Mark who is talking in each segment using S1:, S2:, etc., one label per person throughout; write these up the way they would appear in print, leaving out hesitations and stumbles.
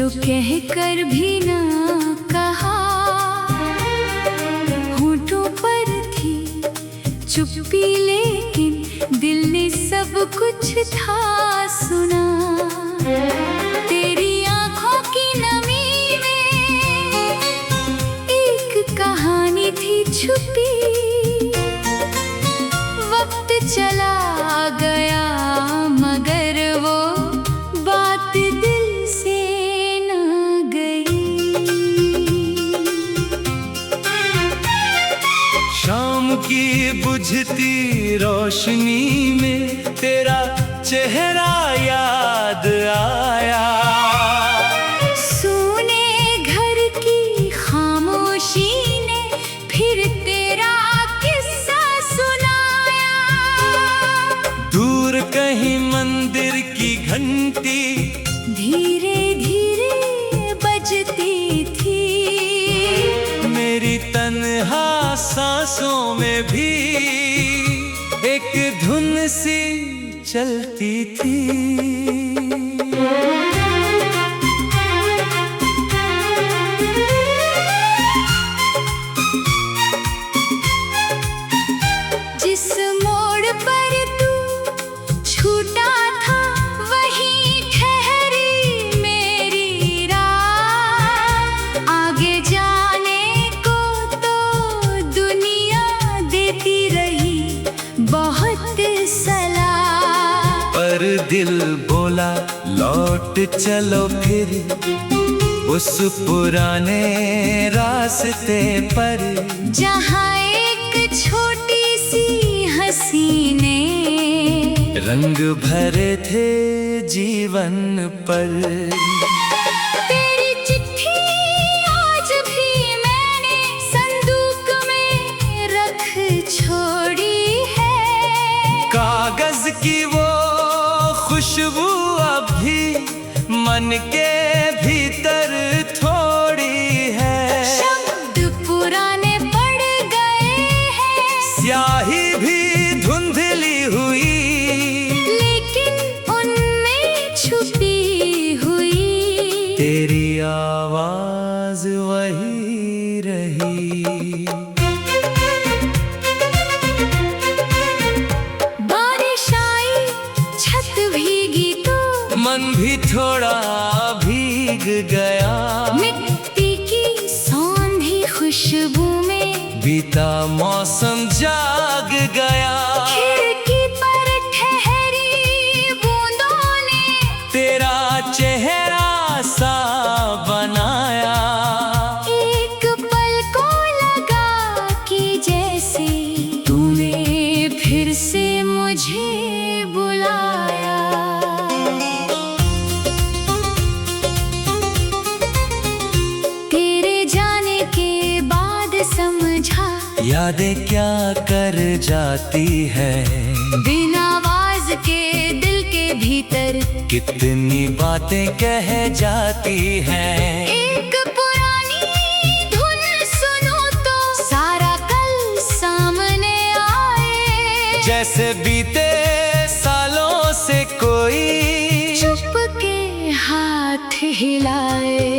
S1: जो कह कर भी ना कहा, होठों पर थी चुप्पी लेकिन दिल ने सब कुछ था सुना। तेरी आंखों की नमी में एक कहानी थी छुपी, वक्त चला गया मगर वो बात दिल से न गई।
S2: शाम की बुझती रोशनी में तेरा चेहरा याद आया,
S1: सुने घर की खामोशी ने फिर तेरा किस्सा सुनाया।
S2: दूर कहीं मंदिर की घंटी
S1: धीरे धीरे बजती थी,
S2: मेरी तन्हा सांसों में भी एक धुन सी चलती थी।
S1: जिस मोड़ पर तू छूटा था वहीं ठहरी मेरी राह। आगे जाने को तो दुनिया देती रही बहुत सलाह,
S2: पर दिल बोला लौट चलो फिर उस पुराने रास्ते पर,
S1: जहाँ एक छोटी सी हंसी ने
S2: रंग भरे थे जीवन पर।
S1: तेरी चिट्ठी आज भी मैंने संदूक में रख छोड़ी है,
S2: कागज की वो खुशबू अब भी मन के भीतर थोड़ी है।
S1: शब्द पुराने पड़ गए हैं,
S2: स्याही भी धुंधली हुई,
S1: लेकिन उनमें छुपी हुई
S2: तेरी आवाज वही रही।
S1: बारिश आई छत भीगी तो
S2: मन भी थोड़ा भीग गया,
S1: मिट्टी की सौंधी खुशबू में
S2: बीता मौसम जाग गया।
S1: खिड़की पर ठहरी बूंदों ने
S2: तेरा चेहरा सा बनाया,
S1: एक पल को लगा कि जैसे तूने फिर से मुझे बुलाया। तेरे जाने के बाद समझा
S2: यादें क्या कर जाती है,
S1: बिना आवाज के दिल के भीतर
S2: कितनी बातें कह जाती हैं।
S1: एक पुरानी धुन सुनो तो सारा कल सामने आए,
S2: जैसे बीते सालों से कोई
S1: चुप के हाथ हिलाए।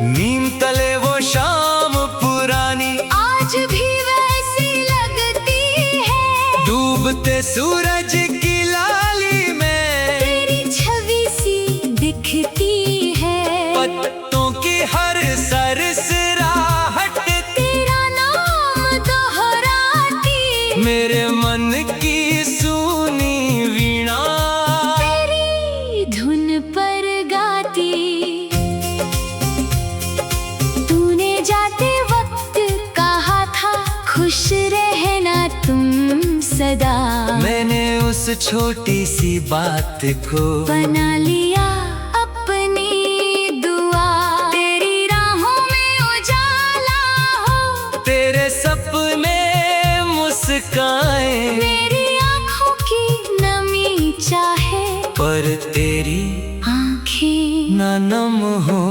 S2: नीम तले वो शाम पुरानी
S1: आज भी वैसी लगती है,
S2: डूबते सूरज की लाली में
S1: तेरी छवि सी दिखती है।
S2: पत्तों की हर सरसराहट
S1: तेरा नाम दोहराती,
S2: मेरे मन की सूनी वीणा
S1: तेरी धुन पर गाती। तूने जाते वक्त कहा था खुश रहना तुम सदा,
S2: मैंने उस छोटी सी बात को
S1: बना लिया अपनी दुआ। तेरी राहों में उजाला हो,
S2: तेरे सपने मुस्काए,
S1: मेरी आंखों की नमी चाहे
S2: पर तेरी
S1: आंखें
S2: ना नम हो।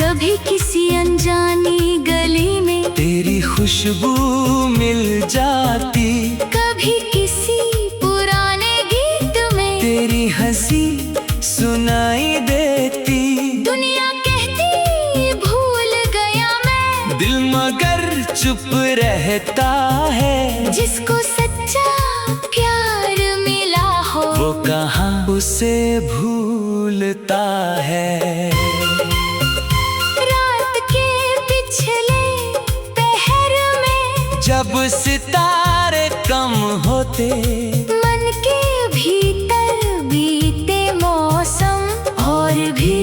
S1: कभी किसी अनजानी गली में
S2: तेरी खुशबू मिल जाती,
S1: कभी किसी पुराने गीत में
S2: तेरी हंसी रहता है।
S1: जिसको सच्चा प्यार मिला हो
S2: वो कहाँ उसे भूलता है।
S1: रात के पिछले पहर में
S2: जब सितारे कम होते,
S1: मन के भीतर बीते मौसम और भी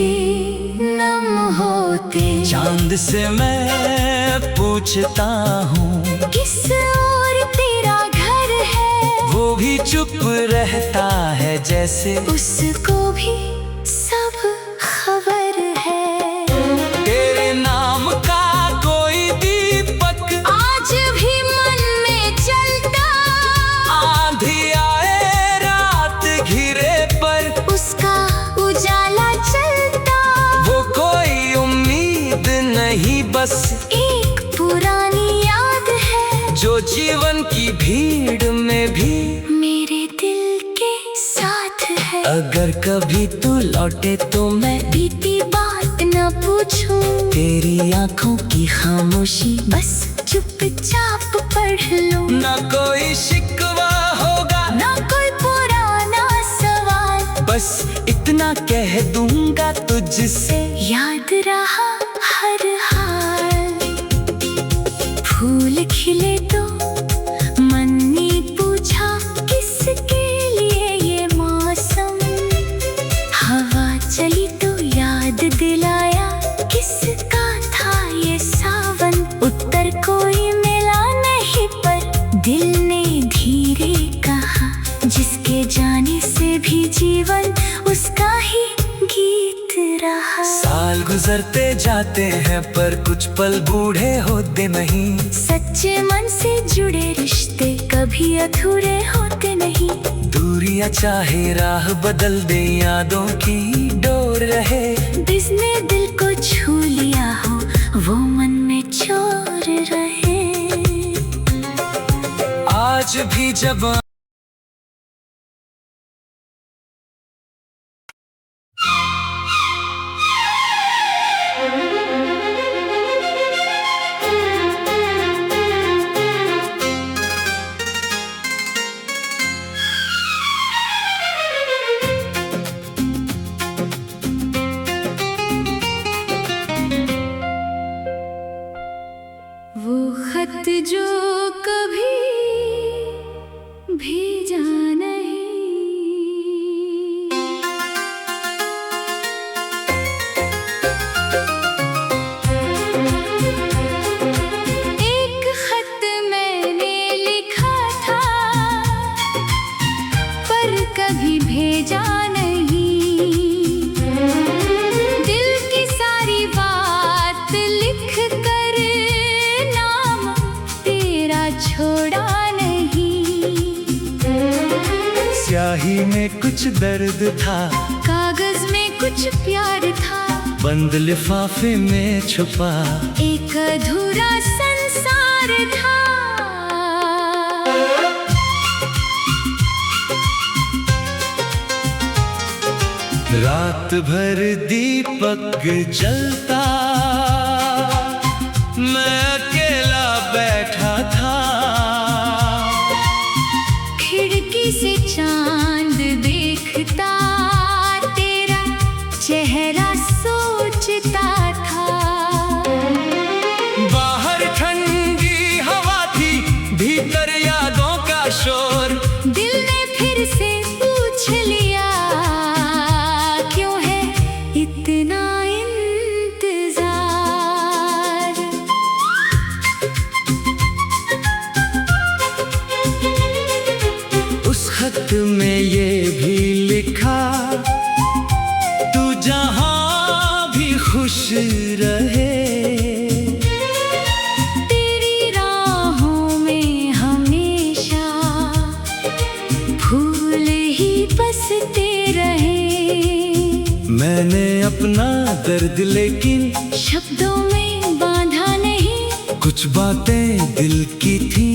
S1: नम होते।
S2: चांद से मैं पूछता हूँ
S1: किस ओर तेरा घर है,
S2: वो भी चुप रहता है जैसे
S1: उसको भी सब खबर है।
S2: तेरे नाम का कोई दीपक
S1: आज भी मन में जलता,
S2: आंधी आए रात घिरे पर
S1: उसका उजाला चलता।
S2: वो कोई उम्मीद नहीं, बस
S1: एक पुरानी याद है
S2: जो जीवन की भीड़ में भी
S1: मेरे दिल के साथ है।
S2: अगर कभी तू लौटे तो मैं
S1: बीती बात न पूछूं,
S2: तेरी आंखों की खामोशी
S1: बस चुपचाप पढ़ लूं।
S2: न कोई शिकवा होगा,
S1: ना कोई पुराना सवाल,
S2: बस इतना कह दूंगा तुझसे
S1: याद रहा हर हाल। फूल खिले तो मन ने पूछा किसके लिए ये मौसम, हवा चली तो याद दिलाया किसका था ये सावन। उत्तर कोई मिला नहीं पर दिल ने धीरे कहा, जिसके जाने से भी जीवन उसका ही गीत रहा।
S2: साल गुजरते जाते हैं पर कुछ पल बूढ़े होते नहीं।
S1: सच्चे मन से जुड़े रिश्ते कभी अधूरे होते नहीं।
S2: दूरियां चाहे राह बदल दे, यादों की डोर रहे।
S1: जिसने दिल को छू लिया हो वो मन में चोर रहे।
S2: आज भी जब
S1: वो खत जो कभी भेजा नहीं, एक खत मैंने लिखा था पर कभी भेजा नहीं। दिल की सारी बात लिख कर नाम तेरा छोड़ा नहीं।
S2: स्याही में कुछ दर्द था,
S1: कागज में कुछ प्यार था,
S2: बंद लिफाफे में छुपा
S1: एक अधूरा संसार था।
S2: रात भर दीपक जलता, मैं अकेला बैठा था।
S1: खिड़की से चांद देखता, तेरा चेहरा सोचता था।
S2: बाहर ठंडी हवा थी, भीतर यादों का शोर।
S1: दिल ने फिर से पूछ लिया, क्यों है इतना इंतजार।
S2: उस खत में ये भी लिखा, तू जहां भी खुश रहे।
S1: तेरी राहों में हमेशा फूल ही बसते रहे।
S2: मैंने अपना दर्द लेकिन
S1: शब्दों में बांधा नहीं,
S2: कुछ बातें दिल की थी,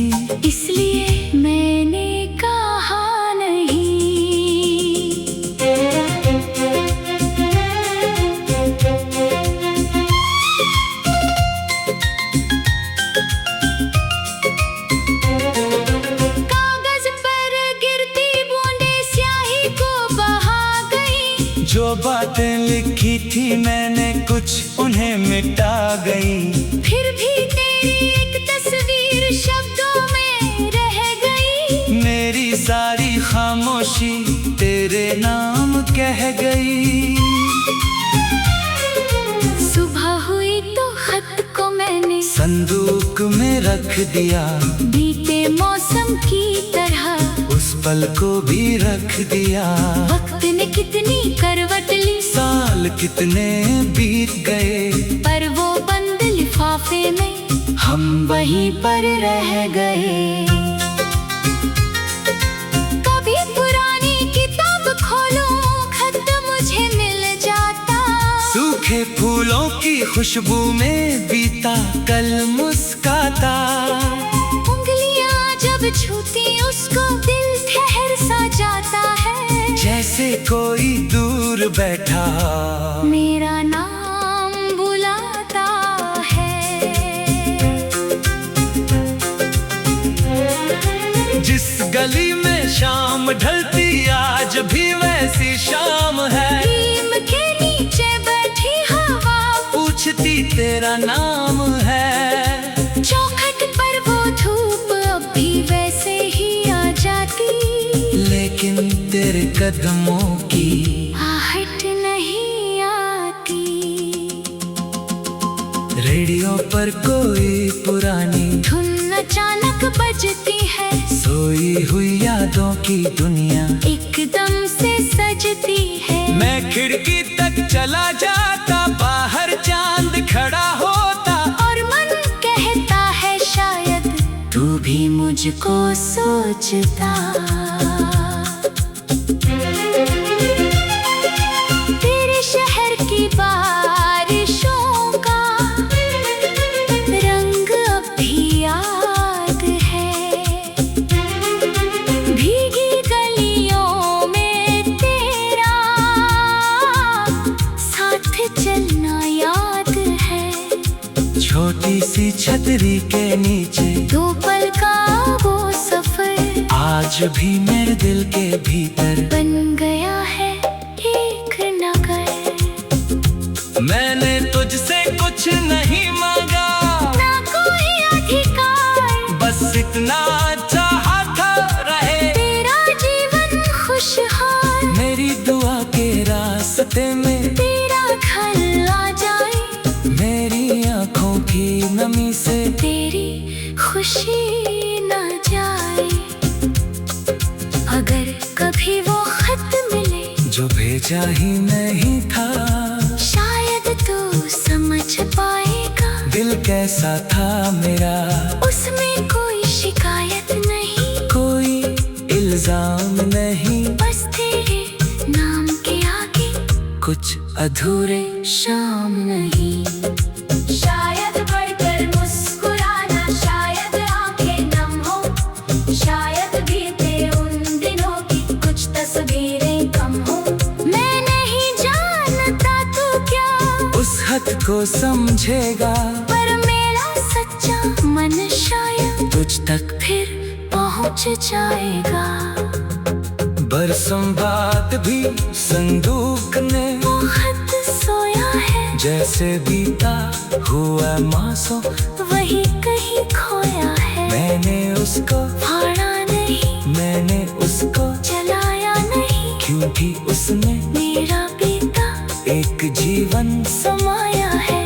S1: इसलिए मैंने कहा नहीं।
S2: जो बातें लिखी थी मैंने कुछ उन्हें मिटा गई।
S1: फिर भी तेरी एक तस्वीर शब्दों में रह गई।
S2: मेरी सारी खामोशी तेरे नाम कह गई।
S1: सुबह हुई तो खत को मैंने
S2: संदूक में रख दिया।
S1: बीते मौसम की तरह
S2: उस पल को भी रख दिया।
S1: वक्त ने कितनी करवट ली,
S2: साल कितने बीत गए,
S1: पर वो बंद लिफाफे में
S2: हम
S1: वहीं पर रह गए। कभी पुरानी किताब खोलूं, खत मुझे मिल जाता।
S2: सूखे फूलों की खुशबू में बीता कल मुस्काता।
S1: उंगलियां जब छूती उसको दिल ठहर सा जाता है।
S2: जैसे कोई दूर बैठा
S1: मेरा नाम बुलाता है।
S2: जिस गली में शाम ढलती आज भी वैसी शाम है।
S1: नीम के नीचे बैठी हवा
S2: पूछती तेरा नाम है।
S1: चौखट पर वो धूप अब भी वैसे ही आ जाती।
S2: लेकिन तेरे कदमों की
S1: आहट नहीं आती।
S2: रेडियो पर कोई पुरानी
S1: धुन अचानक बजती है।
S2: सोई हुई यादों की दुनिया
S1: एकदम से सजती है।
S2: मैं खिड़की तक चला जाता, बाहर चांद खड़ा होता।
S1: और मन कहता है शायद तू भी मुझको सोचता। तेरे शहर की बारिशों का रंग अब भी याद है। भीगी गलियों में तेरा साथ चलना याद है।
S2: छोटी सी छतरी के नीचे
S1: 2 पल का वो सफर
S2: आज भी मेरे दिल के भीतर
S1: बन गया है एक नगर।
S2: मैंने तुझसे कुछ नहीं मांगा,
S1: ना कोई अधिकार,
S2: बस इतना चाहा था रहे
S1: तेरा जीवन खुशहाल।
S2: मेरी दुआ के रास्ते में
S1: तेरा घर आ जाए,
S2: मेरी आंखों की नमी से
S1: तेरी खुशी न जाए। अगर कभी वो खत मिले
S2: जो भेजा ही नहीं था,
S1: शायद तू समझ पाएगा
S2: दिल कैसा था मेरा।
S1: उसमें कोई शिकायत नहीं,
S2: कोई इल्जाम नहीं,
S1: बस तेरे नाम के आगे
S2: कुछ अधूरे
S1: शाम नहीं। शायद बढ़कर मुस्कुराना, शायद आंखें नम हो, शायद बीते उन दिनों की कुछ तस्वीरें कम हो। मैं नहीं जानता तू क्या
S2: उस खत को समझेगा,
S1: पर मेरा सच्चा मन शायद
S2: तुझ तक
S1: फिर पहुंच जाएगा।
S2: बरसों बाद भी संदूक ने
S1: वो खत सोया है,
S2: जैसे बीता हुआ मासों
S1: वही कहीं खोया है।
S2: मैंने उसको
S1: फाड़ा नहीं,
S2: मैंने उसको
S1: जलाया नहीं,
S2: क्योंकि उसने
S1: मेरा बीता
S2: एक जीवन
S1: समाया है।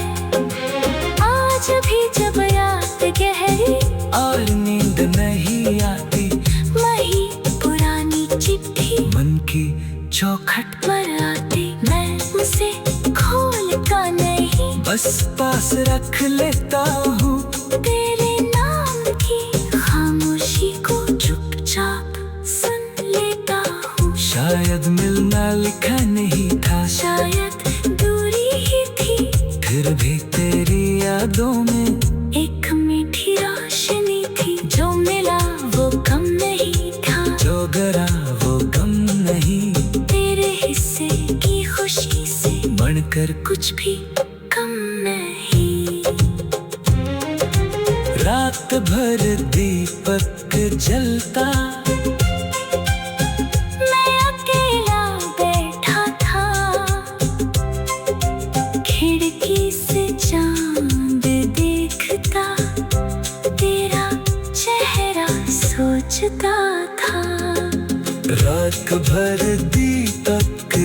S1: आज भी जब याद गहरी
S2: और नींद नहीं आती,
S1: वही पुरानी चिट्ठी
S2: मन की चौखट
S1: पर आती। मैं उसे खोलता नहीं,
S2: बस पास रख लेता हूँ।
S1: तेरे नाम की खामोशी को चुपचाप सुन लेता हूँ।
S2: शायद मिलना लिखा नहीं था,
S1: शायद दूरी ही थी,
S2: फिर भी तेरी यादों में
S1: एक मीठी रोशनी थी। जो मिला वो कम नहीं था,
S2: जो गरा वो गम नहीं,
S1: तेरे हिस्से की खुशी से
S2: बढ़कर
S1: कुछ भी कम नहीं।
S2: रात भर दीपक जलता,
S1: मैं अकेला बैठा था,
S2: रात भर दीपक।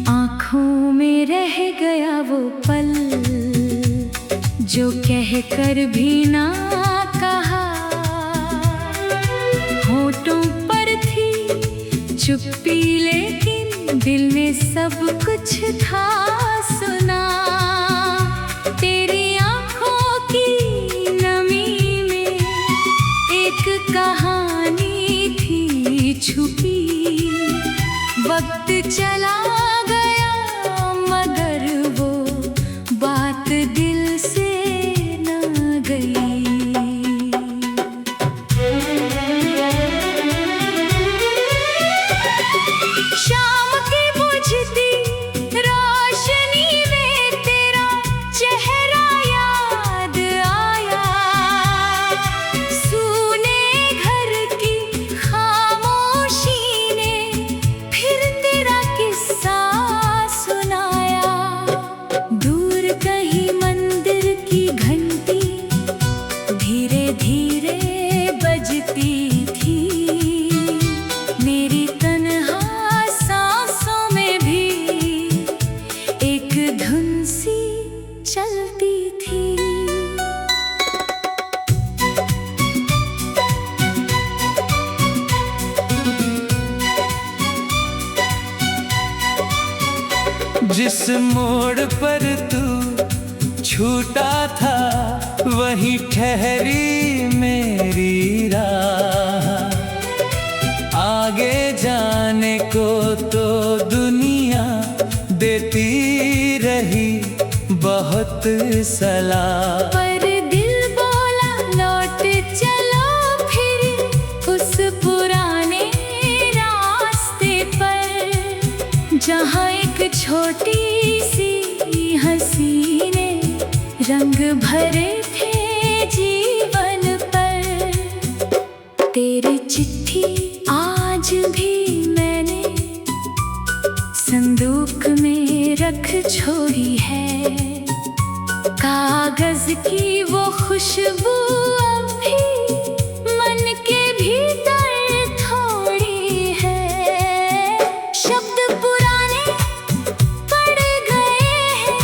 S1: आँखों में रह गया वो पल जो कह कर भी ना कहा, होठों पर थी चुप्पी लेकिन दिल में सब कुछ था सुना। तेरी आँखों की नमी में एक कहानी थी छुपी। वक्त चला गया मगर वो बात दिल से न गई। शाम की बुझती रोशनी में तेरा चेहरा याद आया। सूने घर की खामोशी ने फिर तेरा किस्सा सुनाया। दूर कहीं मंदिर की घंटी धीरे धीरे बजती थी। मेरी तन्हा सांसों में भी एक धुन सी चलती थी।
S2: जिस मोड़ पर तू छूटा था वहीं ठहरी मेरी राह। आगे जाने को तो दुनिया देती रही बहुत सलाह।
S1: पर दिल बोला लौट चलो फिर उस पुराने रास्ते पर, जहाँ एक छोटी सी हंसी ने रंग भरे थे जीवन पर। तेरी चिट्ठी आज भी मैंने संदूक में रख छोड़ी है। कागज की वो खुशबू अब भी मन के भीतर थोड़ी है। शब्द पुराने पड़ गए हैं,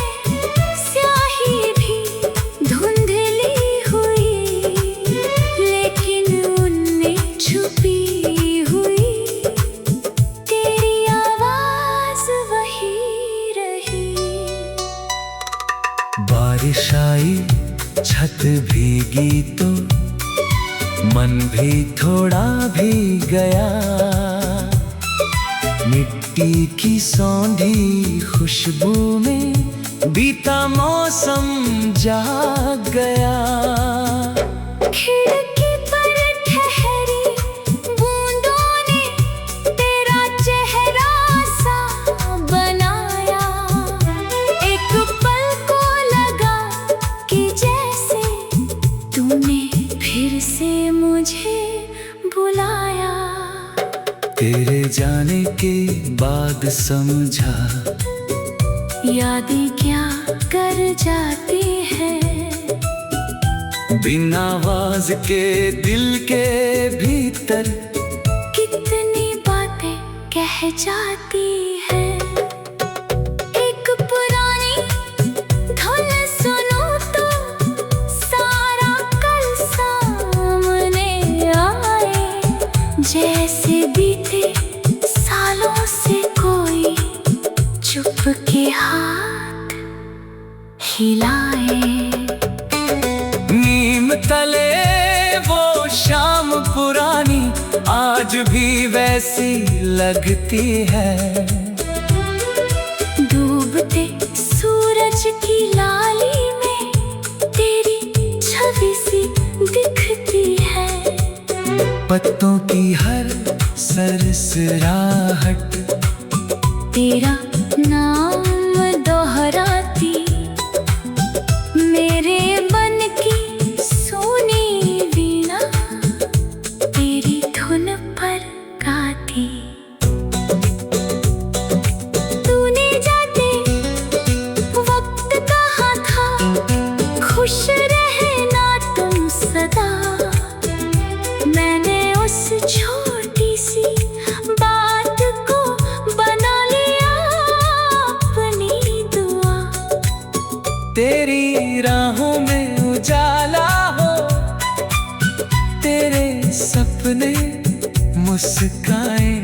S1: स्याही भी धुंधली हुई, लेकिन उनमें छुपी हुई तेरी आवाज वही रही।
S2: बारिश आई छत भीगी तो मन भी थोड़ा भीग गया। मिट्टी की सौंधी खुशबू में बीता मौसम जाग गया।
S1: खिड़की पर ठहरी बूंदों ने तेरा चेहरा सा बनाया। एक पल को लगा कि जैसे तूने फिर से मुझे बुलाया।
S2: तेरे जाने के बाद समझा
S1: यादें क्या कर जाती हैं,
S2: बिन आवाज के दिल के भीतर
S1: कितनी बातें कह जाती हैं। एक पुरानी धुन सुनो तो सारा कल सामने आए। जैसे बीते सालों से कोई चुप के हाथ हिलाए।
S2: नीम तले वो शाम पुरानी आज भी वैसी लगती है।
S1: डूबते सूरज की लाली में तेरी छवि सी दिखती
S2: पत्तों की हर सरसराहट
S1: तेरा नाम दोहराती, मेरे मन की सोनी वीणा तेरी धुन पर गाती। तूने जाते वक्त कहा था खुश रहना तुम सदा, मैंने उस छोटी सी बात को बना लिया अपनी दुआ।
S2: तेरी राहों में उजाला हो, तेरे सपने मुस्काएं,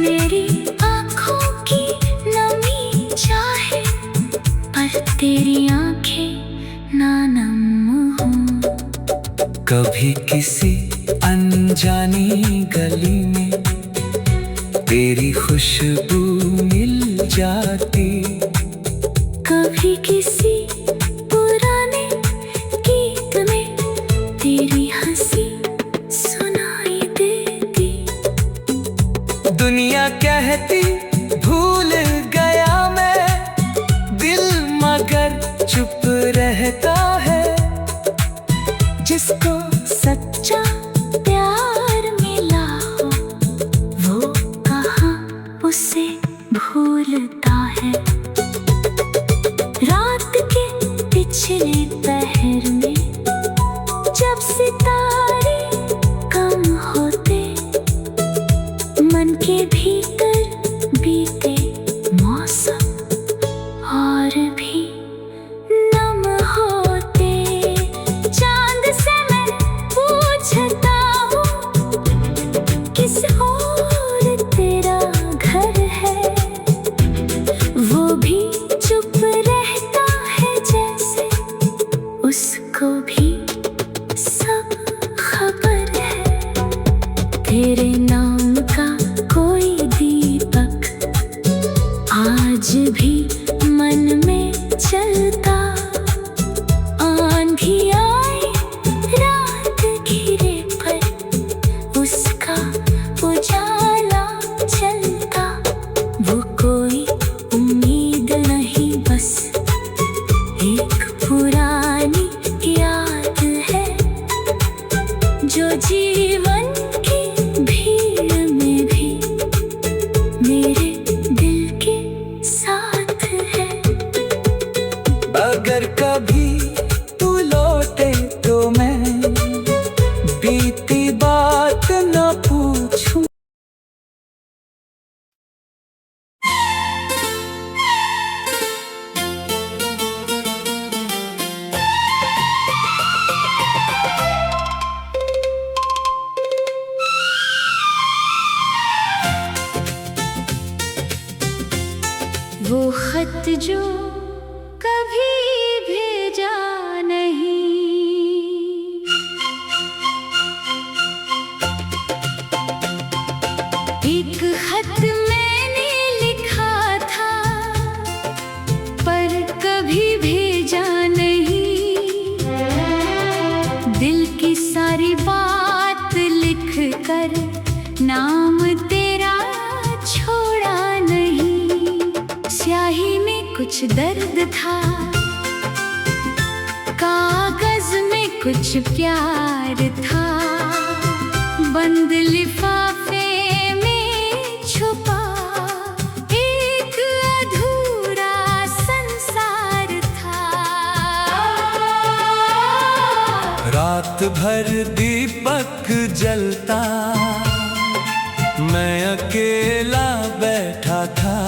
S1: मेरी आँखों की नमी चाहे पर तेरी आँखें ना नम हों।
S2: कभी किसी अनजानी गली में तेरी खुशबू मिल जाती,
S1: कभी किसी पुराने गीत में तेरी हंसी सुनाई देती।
S2: दुनिया कहती भूल गया मैं, दिल मगर चुप रहता है।
S1: जिसको सच्चा प्यार मिला हो वो कहाँ उसे भूलता है। रात के पिछले पहर में जब सितारे कम होते, मन के भीतर बीते मौसम और भी नम होते। चांद से मैं पूछता हूँ किस और तेरा घर है, वो भी चुप रहता है जैसे उसको भी सब खबर है। तेरे नाम का कोई दीपक आज भी मन में चलता, आंधी आए रात घिरे पर उसका उजाला चलता। वो कोई उम्मीद नहीं बस एक पुरानी याद है, जो जीवन की भीड़ में भी मेरे दिल के साथ है।
S2: अगर कभी तू लौटे तो मैं बीती बात न पूछूं।
S1: वो खत जो कभी भेजा नहीं, एक खत मैंने लिखा था पर कभी भेजा नहीं। दिल की सारी बात लिख कर नाम तेरा छोड़ा नहीं। स्याही में कुछ दर्द था, कागज में कुछ प्यार था, बंद लिफाफे में छुपा एक अधूरा संसार था।
S2: रात भर दीपक जलता, मैं अकेला बैठा था।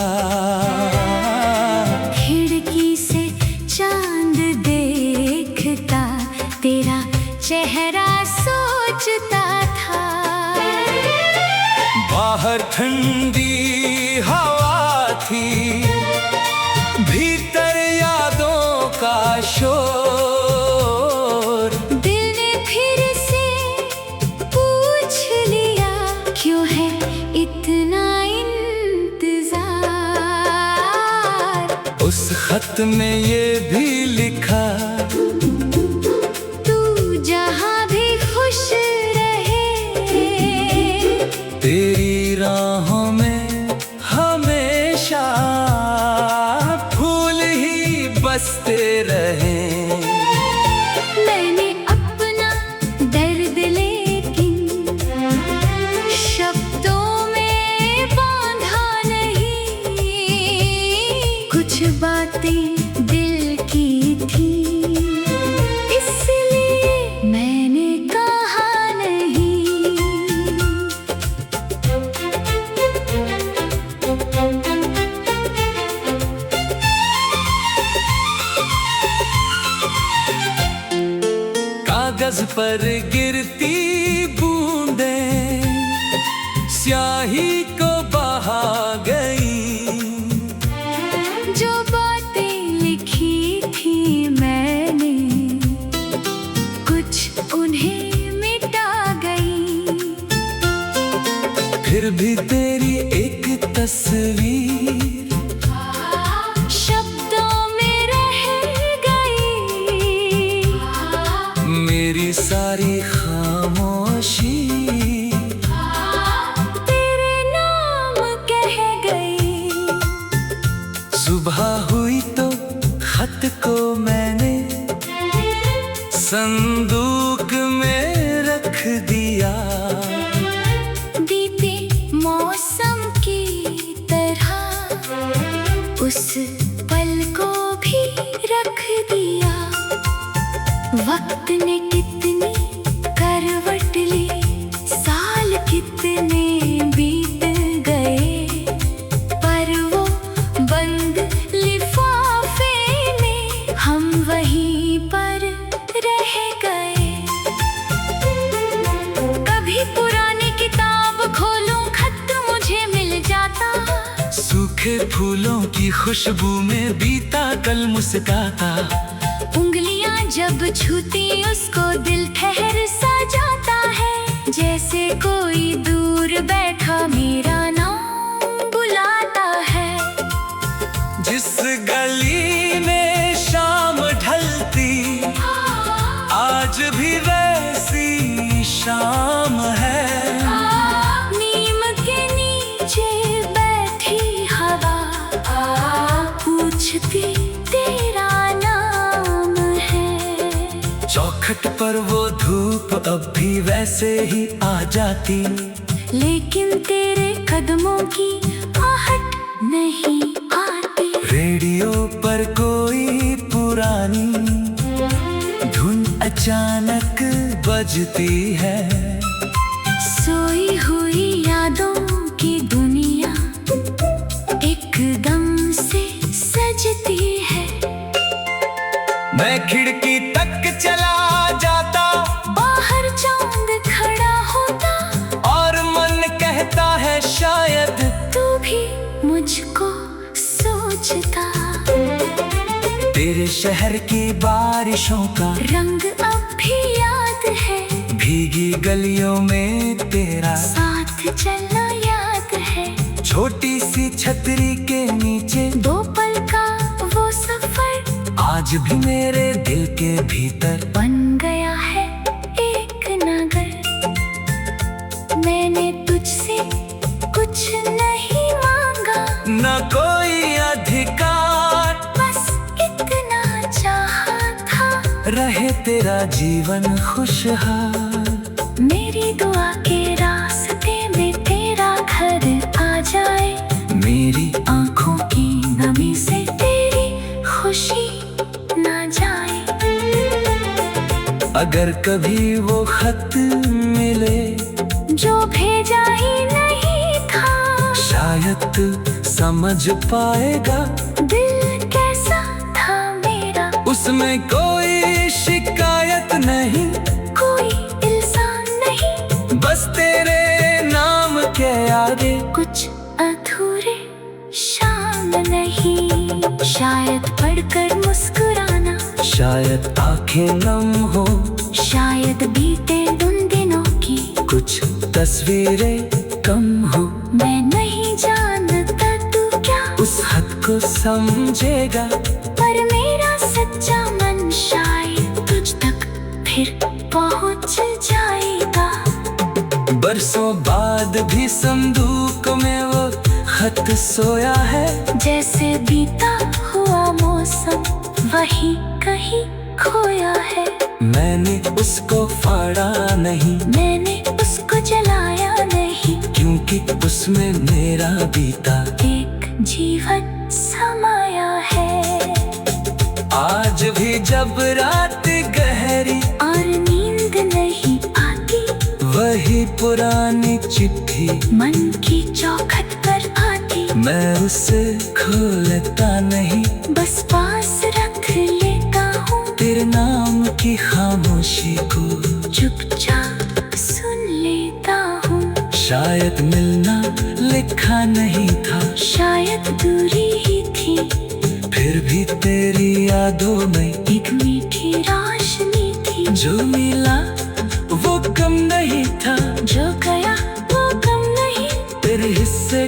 S1: खिड़की से चांद देखता, तेरा चेहरा सोचता था।
S2: बाहर ठंडी हवा थी, भीतर यादों का शोर।
S1: दिल ने फिर से पूछ लिया क्यों है इतना इंतजार।
S2: उस खत में ये भी लिखा,
S1: तू जहाँ भी खुश रहे,
S2: पर गिरती बूंदें स्याही को बहा गई।
S1: जो बातें लिखी थी मैंने कुछ उन्हें मिटा गई।
S2: फिर भी तेरी एक तस्वीर
S1: शब्दों में रह गई।
S2: मेरी सारी खामोशी
S1: तेरे नाम कह गई।
S2: सुबह हुई तो खत को मैंने संदूक में रख दिया।
S1: बीते मौसम की तरह उस पल को भी रख दिया। वक्त ने कितनी करवट ली, साल कितने बीत गए, पर वो बंद लिफाफे में हम वहीं पर रह गए। कभी पुरानी किताब खोलूं, खत मुझे मिल जाता।
S2: सूखे फूलों की खुशबू में बीता कल मुस्काता।
S1: उंगलियां जब छूती उसको दिल ठहर सा जाता है। जैसे कोई दूर बैठा मेरा नाम बुलाता है।
S2: जिस गली में शाम ढलती आज भी वैसी शाम है।
S1: नीम के नीचे बैठी हवा पूछती तेरा नाम है।
S2: चौखट पर वो धूप अब भी वैसे ही आ जाती।
S1: लेकिन तेरे कदमों की आहट नहीं आती।
S2: रेडियो पर कोई पुरानी धुन अचानक बजती है।
S1: सोई हुई यादों की दुनिया एकदम से सजती है।
S2: मैं खिड़की तक चला जाता,
S1: बाहर चांद खड़ा होता।
S2: और मन कहता है शायद
S1: तू भी मुझको सोचता।
S2: तेरे शहर की बारिशों का
S1: रंग अब भी याद है।
S2: भीगी गलियों में तेरा
S1: साथ चलना याद है।
S2: छोटी सी छतरी के नीचे
S1: दो पल का वो सफर
S2: आज भी मेरे दिल के भीतर
S1: बन गया है एक नगर। मैंने तुझसे कुछ नहीं मांगा,
S2: न कोई अधिकार,
S1: बस इतना चाहा था
S2: रहे तेरा जीवन खुशहाल।
S1: मेरी दुआ के रास्ते में तेरा घर आ जाए।
S2: मेरी
S1: आंखों की नमी से तेरी खुशी ना जाए।
S2: अगर कभी वो खत मिले
S1: जो भेजा ही नहीं था,
S2: शायद तू समझ पाएगा
S1: दिल कैसा था मेरा।
S2: उसमें कोई शिकायत नहीं,
S1: कोई इल्जाम नहीं,
S2: बस तेरे नाम के आगे
S1: कुछ अधूरे शाम नहीं। शायद पढ़कर मुस्कुराना,
S2: शायद आंखें नम हो,
S1: शायद बीते उन दिनों की
S2: कुछ तस्वीरें कम हो।
S1: मैं नहीं जानता तू क्या
S2: उस हद को समझेगा,
S1: पर मेरा सच्चा मन शायद तुझ तक फिर पहुंच जाएगा।
S2: बरसों बाद भी संदूक में वो खत सोया है।
S1: जैसे बीता हुआ मौसम वही कहीं खोया है।
S2: मैंने उसको फाड़ा नहीं,
S1: मैंने उसको जलाया नहीं,
S2: क्योंकि उसमें मेरा बीता
S1: एक जीवन समाया है।
S2: आज भी जब रात गहरी
S1: और नींद नहीं आती,
S2: वही पुरानी चिट्ठी
S1: मन की चौखट पर आती।
S2: मैं उसे खोलता नहीं,
S1: बस पास रख लेता हूँ
S2: तेरे नाम की खामोशी को
S1: चुपचाप सुन लेता हूँ।
S2: शायद मिलना लिखा नहीं था,
S1: शायद दूरी ही थी,
S2: फिर भी तेरी यादों में
S1: एक मीठी रोशनी थी।
S2: जो मिला वो कम नहीं था,
S1: जो गया वो कम नहीं।
S2: तेरे हिस्से